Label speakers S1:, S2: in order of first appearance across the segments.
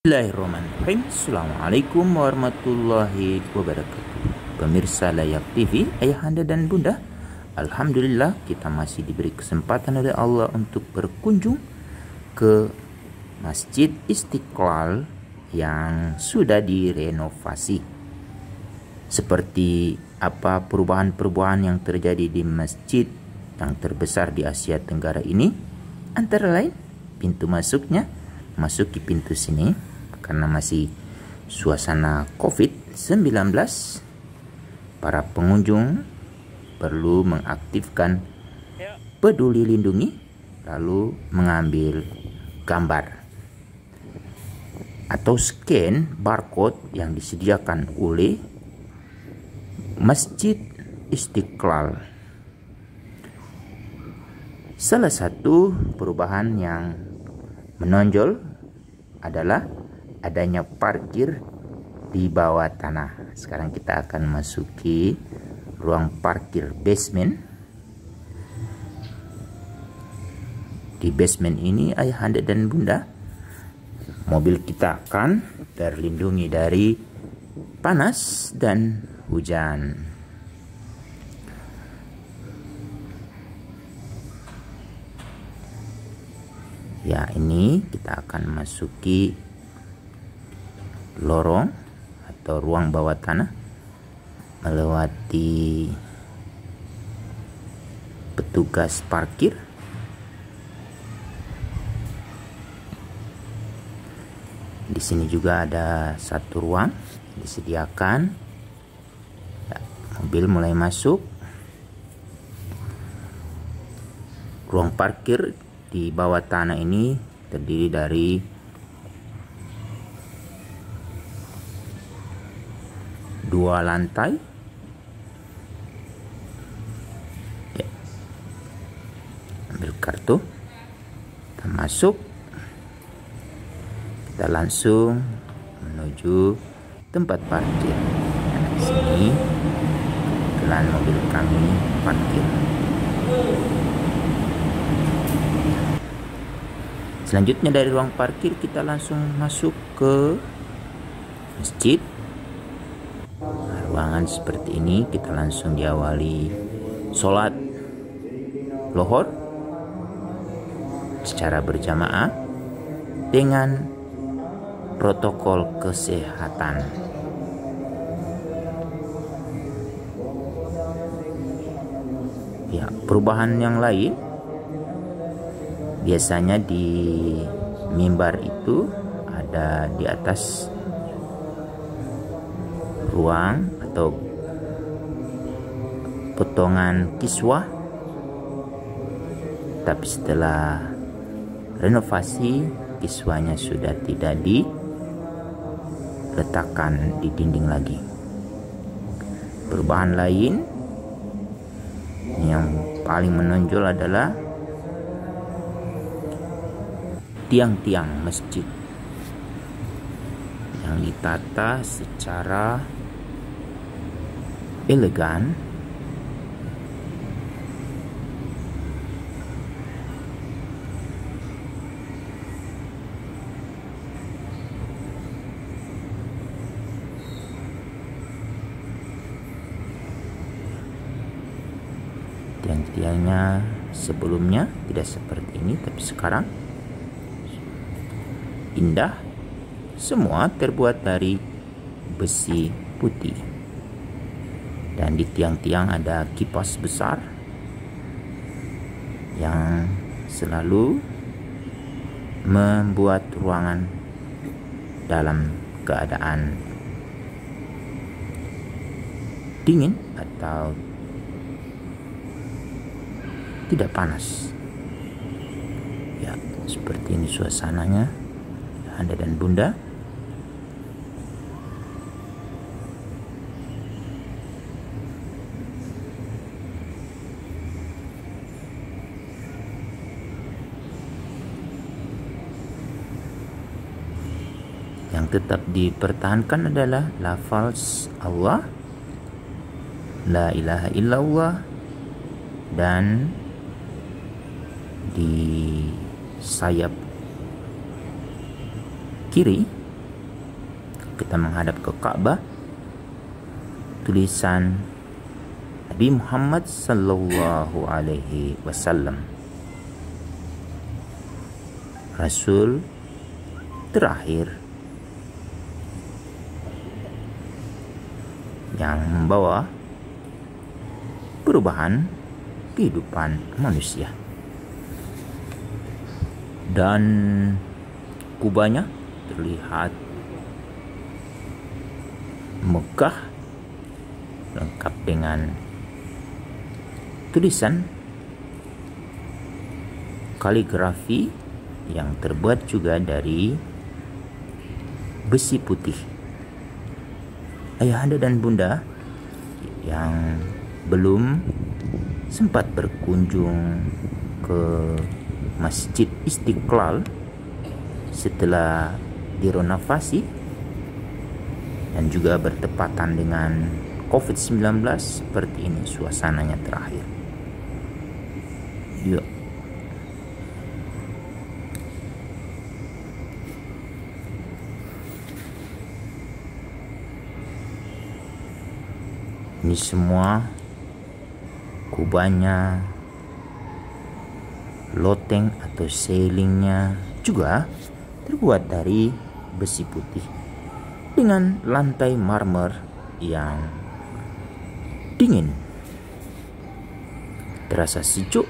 S1: Bismillahirrahmanirrahim. Assalamualaikum warahmatullahi wabarakatuh. Pemirsa Layak TV, ayahanda dan bunda, alhamdulillah kita masih diberi kesempatan oleh Allah untuk berkunjung ke Masjid Istiqlal yang sudah direnovasi. Seperti apa perubahan-perubahan yang terjadi di masjid yang terbesar di Asia Tenggara ini? Antara lain, pintu masuknya, masuki pintu sini. Karena masih suasana COVID-19, para pengunjung perlu mengaktifkan Peduli Lindungi lalu mengambil gambar atau scan barcode yang disediakan oleh Masjid Istiqlal. Salah satu perubahan yang menonjol adalah adanya parkir di bawah tanah. Sekarang kita akan masuki ruang parkir basement. Di basement ini, ayahanda dan bunda, mobil kita akan terlindungi dari panas dan hujan. Ya, ini kita akan masuki lorong atau ruang bawah tanah melewati petugas parkir. Di sini juga ada satu ruang disediakan. Ya, mobil mulai masuk. Ruang parkir di bawah tanah ini terdiri dari dua lantai. Ya. Ambil kartu, kita masuk, kita langsung menuju tempat parkir. Nah, di sini kebetulan mobil kami parkir. Selanjutnya dari ruang parkir kita langsung masuk ke masjid. Ruangan seperti ini kita langsung diawali sholat lohor secara berjamaah dengan protokol kesehatan. Ya, perubahan yang lain biasanya di mimbar itu ada di atas ruang atau potongan kiswah, tapi setelah renovasi kiswahnya sudah tidak diletakkan di dinding lagi. Perubahan lain yang paling menonjol adalah tiang-tiang masjid yang ditata secara elegan. Tiang-tiangnya sebelumnya tidak seperti ini, tapi sekarang indah. Semua terbuat dari besi putih. Dan di tiang-tiang ada kipas besar yang selalu membuat ruangan dalam keadaan dingin atau tidak panas. Ya, seperti ini suasananya, Anda dan bunda. Yang tetap dipertahankan adalah lafaz Allah, la ilaha illallah, dan di sayap kiri kita menghadap ke Ka'bah. Tulisan Nabi Muhammad sallallahu alaihi wasallam, Rasul terakhir yang membawa perubahan kehidupan manusia. Dan kubahnya terlihat megah, lengkap dengan tulisan kaligrafi yang terbuat juga dari besi putih. Ayahanda dan bunda yang belum sempat berkunjung ke Masjid Istiqlal setelah direnovasi dan juga bertepatan dengan COVID-19, seperti ini suasananya terakhir. Yuk. Ini semua kubahnya, loteng atau ceilingnya juga terbuat dari besi putih dengan lantai marmer yang dingin, terasa sejuk.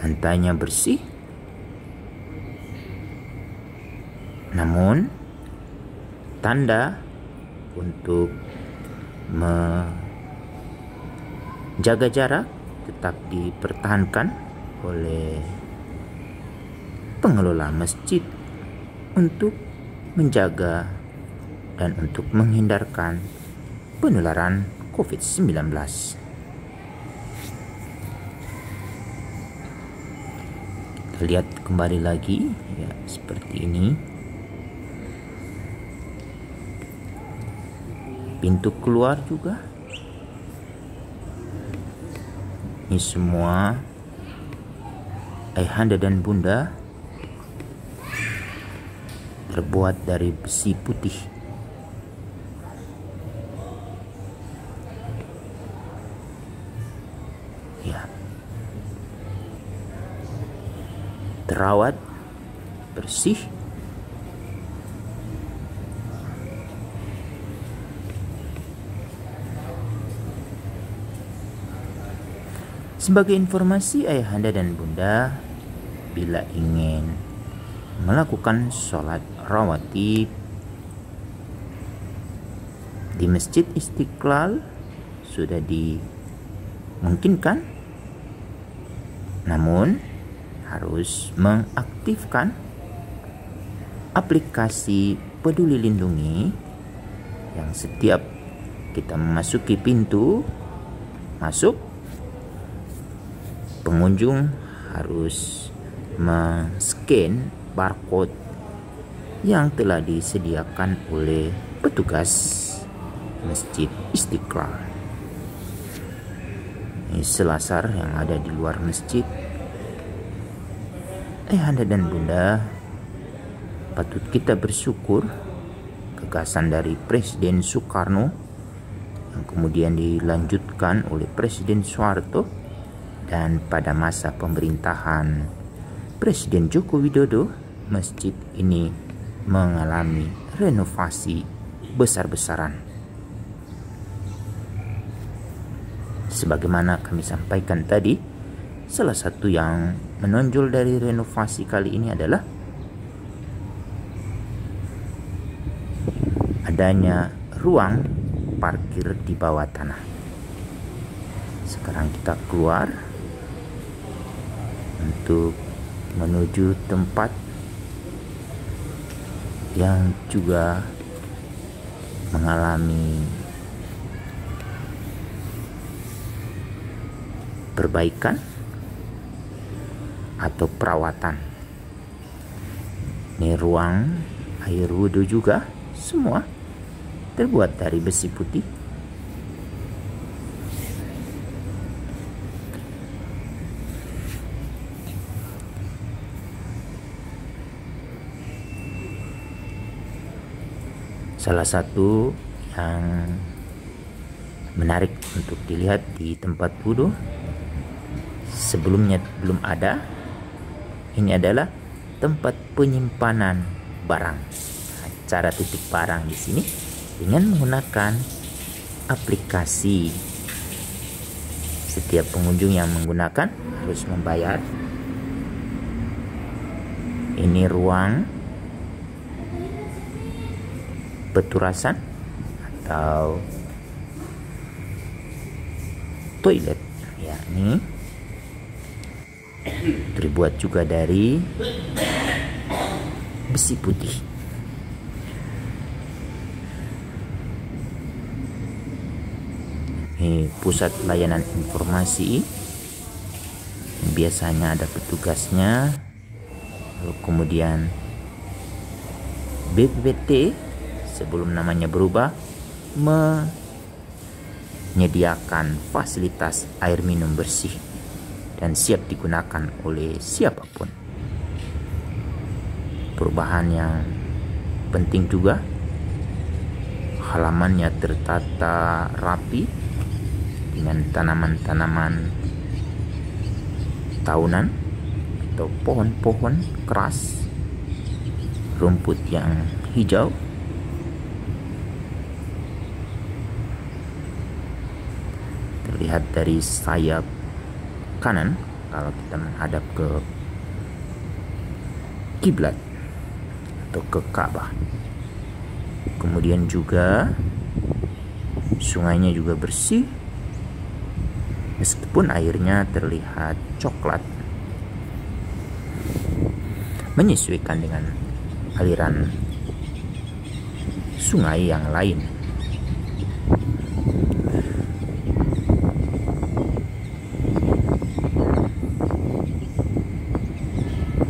S1: Lantainya bersih, namun tanda untuk menjaga jarak tetap dipertahankan oleh pengelola masjid untuk menjaga dan untuk menghindarkan penularan COVID-19. Kita lihat kembali lagi, ya, seperti ini. Pintu keluar juga. Ini semua ayahanda dan bunda terbuat dari besi putih. Ya. Terawat, bersih. Sebagai informasi ayahanda dan bunda, bila ingin melakukan sholat rawatib di Masjid Istiqlal sudah dimungkinkan, namun harus mengaktifkan aplikasi Peduli Lindungi yang setiap kita memasuki pintu masuk, pengunjung harus men-scan barcode yang telah disediakan oleh petugas Masjid Istiqlal. Ini selasar yang ada di luar masjid. Ayahanda dan bunda, patut kita bersyukur gagasan dari Presiden Soekarno yang kemudian dilanjutkan oleh Presiden Soeharto, dan pada masa pemerintahan Presiden Joko Widodo, masjid ini mengalami renovasi besar-besaran. Sebagaimana kami sampaikan tadi, salah satu yang menonjol dari renovasi kali ini adalah adanya ruang parkir di bawah tanah. Sekarang kita keluar untuk menuju tempat yang juga mengalami perbaikan atau perawatan. Ini ruang air wudhu juga, semua terbuat dari besi putih. Salah satu yang menarik untuk dilihat di tempat wudhu, sebelumnya belum ada, ini adalah tempat penyimpanan barang. Cara titip barang di sini dengan menggunakan aplikasi. Setiap pengunjung yang menggunakan harus membayar. Ini ruang peturasan atau toilet, yakni terbuat juga dari besi putih. Ini pusat layanan informasi, biasanya ada petugasnya. Lalu kemudian BPPT sebelum namanya berubah menyediakan fasilitas air minum bersih dan siap digunakan oleh siapapun. Perubahan yang penting juga, halamannya tertata rapi dengan tanaman-tanaman tahunan atau pohon-pohon keras, rumput yang hijau. Terlihat dari sayap kanan kalau kita menghadap ke kiblat atau ke Ka'bah. Kemudian juga sungainya juga bersih, meskipun airnya terlihat coklat, menyesuaikan dengan aliran sungai yang lain.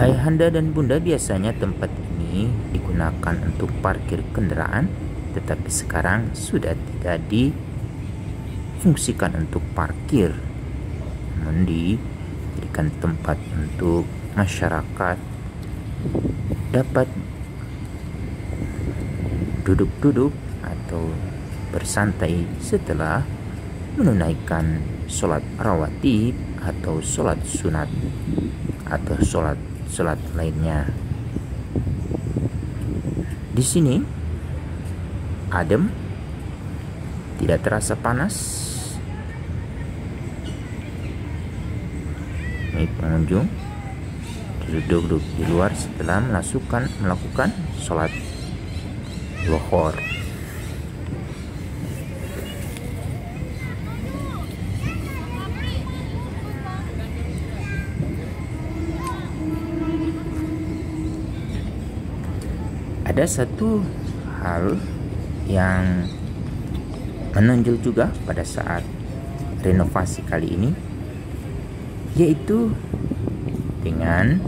S1: Ayahanda dan bunda, biasanya tempat ini digunakan untuk parkir kendaraan, tetapi sekarang sudah tidak difungsikan untuk parkir, namun dijadikan tempat untuk masyarakat dapat duduk-duduk atau bersantai setelah menunaikan sholat rawatib atau sholat sunat atau sholat lainnya. Di sini adem, tidak terasa panas. Ini pengunjung duduk di luar setelah melakukan sholat zuhur. Ada satu hal yang menonjol juga pada saat renovasi kali ini, yaitu dengan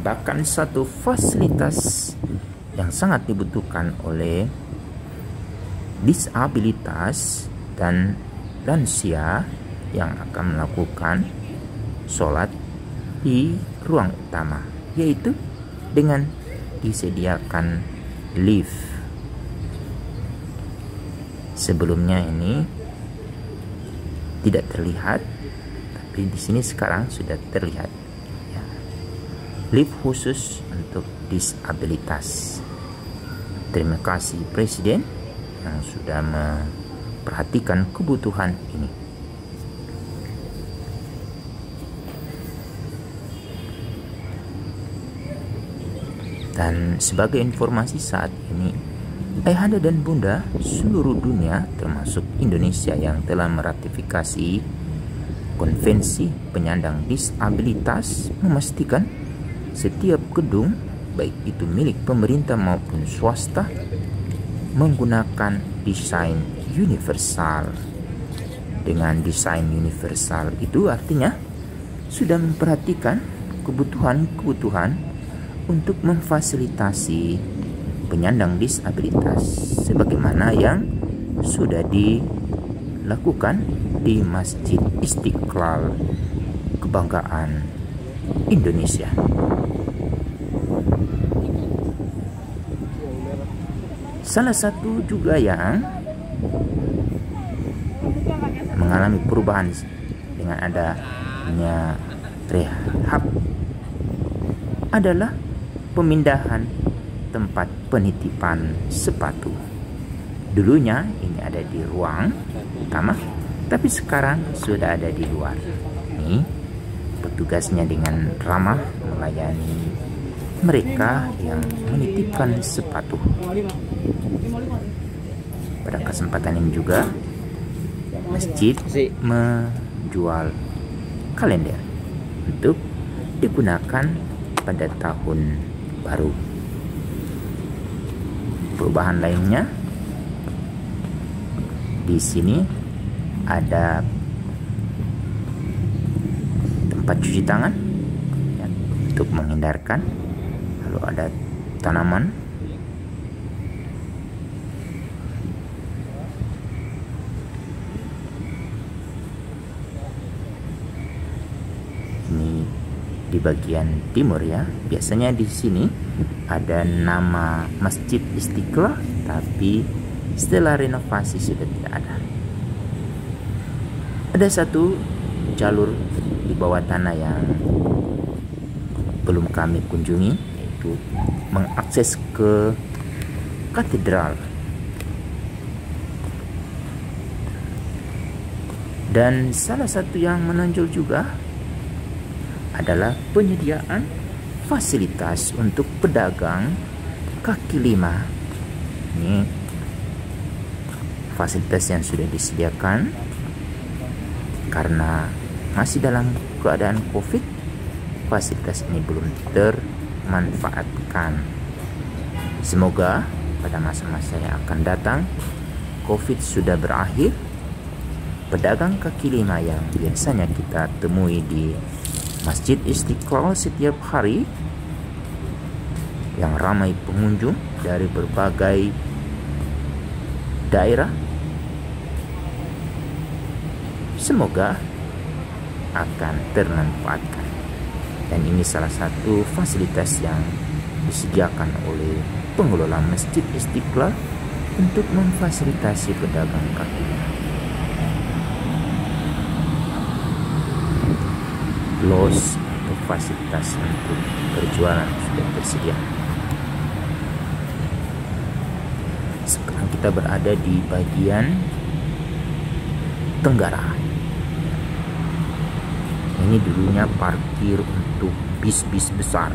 S1: bahkan satu fasilitas yang sangat dibutuhkan oleh disabilitas dan lansia yang akan melakukan sholat di ruang utama, yaitu dengan disediakan lift. Sebelumnya ini tidak terlihat, tapi di sini sekarang sudah terlihat. Ya. Lift khusus untuk disabilitas. Terima kasih Presiden yang sudah memperhatikan kebutuhan ini. Dan sebagai informasi saat ini, ayahanda dan bunda seluruh dunia termasuk Indonesia yang telah meratifikasi Konvensi Penyandang Disabilitas memastikan setiap gedung, baik itu milik pemerintah maupun swasta, menggunakan desain universal. Dengan desain universal itu artinya sudah memperhatikan kebutuhan-kebutuhan untuk memfasilitasi penyandang disabilitas sebagaimana yang sudah dilakukan di Masjid Istiqlal, kebanggaan Indonesia. Salah satu juga yang mengalami perubahan dengan adanya rehab adalah pemindahan tempat penitipan sepatu. Dulunya ini ada di ruang utama, tapi sekarang sudah ada di luar. Ini petugasnya dengan ramah melayani mereka yang menitipkan sepatu. Pada kesempatan ini juga masjid menjual kalender untuk digunakan pada tahun baru. Perubahan lainnya di sini ada tempat cuci tangan ya, untuk menghindarkan. Lalu ada tanaman. Ini di bagian timur ya. Biasanya di sini ada nama Masjid Istiqlal, tapi setelah renovasi sudah tidak ada. Ada satu jalur di bawah tanah yang belum kami kunjungi, yaitu mengakses ke katedral. Dan salah satu yang menonjol juga adalah penyediaan fasilitas untuk pedagang kaki lima. Ini fasilitas yang sudah disediakan karena masih dalam keadaan COVID. Fasilitas ini belum termanfaatkan. Semoga pada masa-masa yang akan datang COVID sudah berakhir. Pedagang kaki lima yang biasanya kita temui di Masjid Istiqlal setiap hari, yang ramai pengunjung dari berbagai daerah, semoga akan termanfaatkan. Dan ini salah satu fasilitas yang disediakan oleh pengelola Masjid Istiqlal untuk memfasilitasi pedagang kaki lima. Los atau fasilitas untuk berjualan sudah tersedia. Sekarang kita berada di bagian tenggara. Ini dulunya parkir untuk bis-bis besar.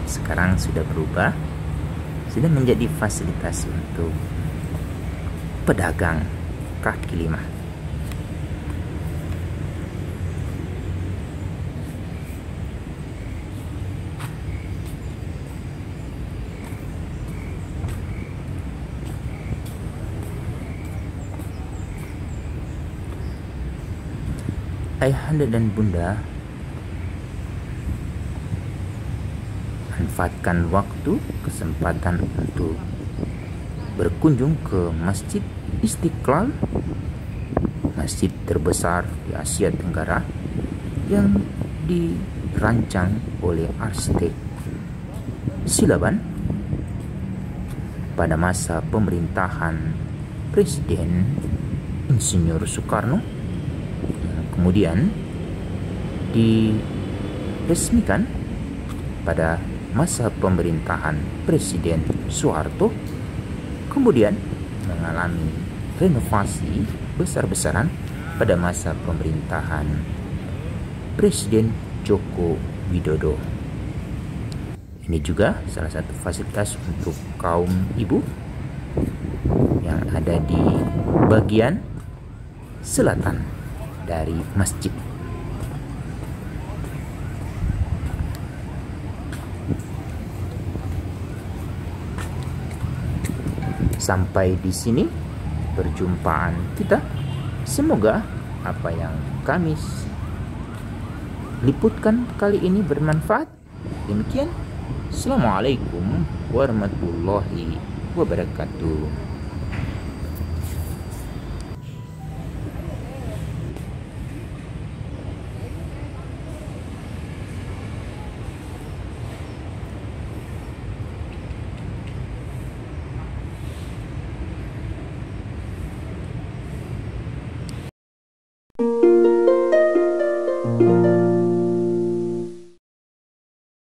S1: Sekarang sudah berubah, sudah menjadi fasilitas untuk pedagang kaki lima. Ayahanda dan bunda, manfaatkan waktu kesempatan untuk berkunjung ke Masjid Istiqlal, masjid terbesar di Asia Tenggara yang dirancang oleh arsitek Silaban pada masa pemerintahan Presiden Insinyur Soekarno. Kemudian diresmikan pada masa pemerintahan Presiden Soeharto, kemudian mengalami renovasi besar-besaran pada masa pemerintahan Presiden Joko Widodo. Ini juga salah satu fasilitas untuk kaum ibu yang ada di bagian selatan dari masjid. Sampai di sini perjumpaan kita. Semoga apa yang kami liputkan kali ini bermanfaat. Demikian. Assalamualaikum warahmatullahi wabarakatuh.